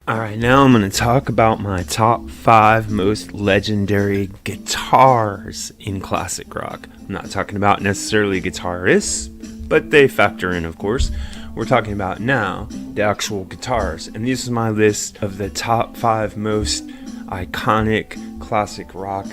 Alright, now I'm going to talk about my top 5 most legendary guitars in classic rock. I'm not talking about necessarily guitarists, but they factor in, of course. We're talking about now the actual guitars, and this is my list of the top 5 most iconic classic rock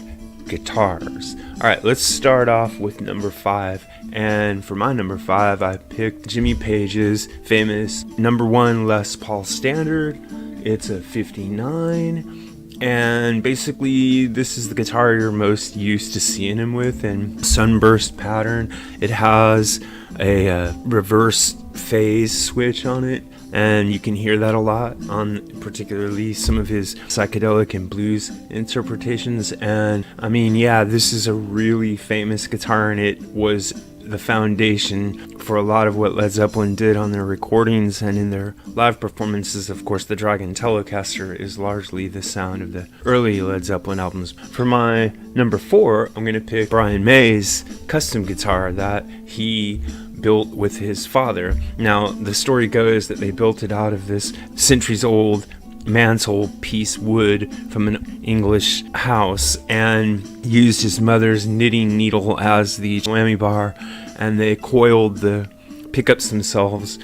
guitars. Alright, let's start off with number 5. And for my number 5, I picked Jimmy Page's famous number 1 Les Paul Standard. It's a 59, and basically this is the guitar you're most used to seeing him with in sunburst pattern. It has a reverse phase switch on it, and you can hear that a lot on particularly some of his psychedelic and blues interpretations. And I mean, yeah, this is a really famous guitar, and it was the foundation for a lot of what Led Zeppelin did on their recordings and in their live performances. Of course, the Dragon Telecaster is largely the sound of the early Led Zeppelin albums. For my number 4, I'm going to pick Brian May's custom guitar that he built with his father. Now, the story goes that they built it out of this centuries-old mantelpiece wood from an English house and used his mother's knitting needle as the whammy bar, and they coiled the pickups themselves.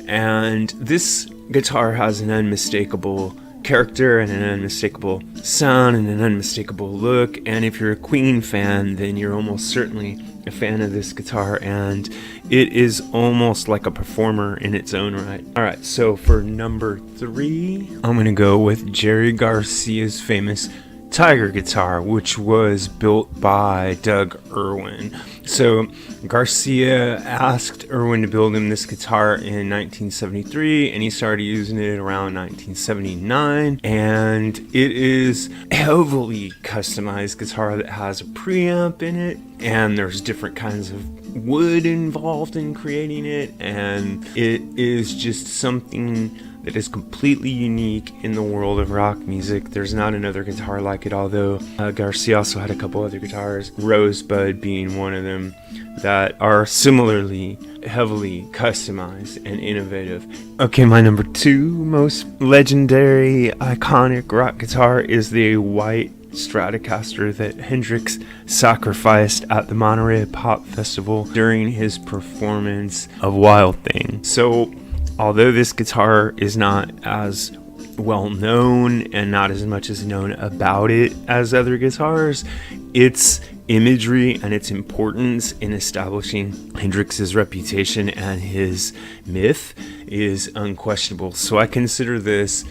And this guitar has an unmistakable character and an unmistakable sound and an unmistakable look, and if you're a Queen fan, then you're almost certainly a fan of this guitar, and it is almost like a performer in its own right. Alright, so for number 3, I'm going to go with Jerry Garcia's famous Tiger guitar, which was built by Doug Irwin. So Garcia asked Irwin to build him this guitar in 1973, and he started using it around 1979, and it is a heavily customized guitar that has a preamp in it, and there's different kinds of wood involved in creating it, and it is just something that is completely unique in the world of rock music. There's not another guitar like it, although Garcia also had a couple other guitars, Rosebud being one of them, that are similarly heavily customized and innovative. Okay, my number 2 most legendary iconic rock guitar is the white Stratocaster that Hendrix sacrificed at the Monterey Pop Festival during his performance of Wild Thing. So although this guitar is not as well known and not as much as known about it as other guitars, its imagery and its importance in establishing Hendrix's reputation and his myth is unquestionable. So I consider this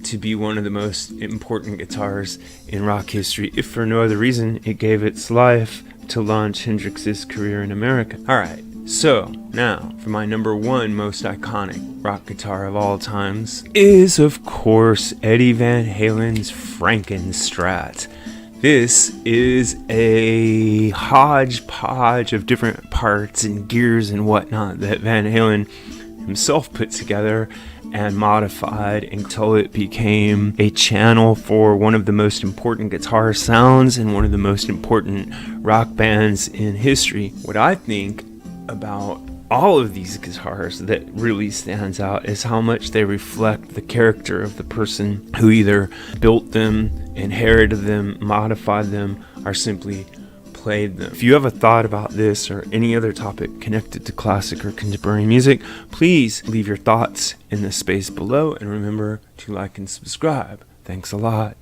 to be one of the most important guitars in rock history, if for no other reason it gave its life to launch Hendrix's career in America. Alright, so now for my number 1 most iconic rock guitar of all times is, of course, Eddie Van Halen's Frankenstrat. This is a hodgepodge of different parts and gears and whatnot that Van Halen himself put together and modified until it became a channel for one of the most important guitar sounds and one of the most important rock bands in history. What I think about all of these guitars that really stands out is how much they reflect the character of the person who either built them, inherited them, modified them, or simply played them. If you have a thought about this or any other topic connected to classic or contemporary music, please leave your thoughts in the space below, and remember to like and subscribe. Thanks a lot.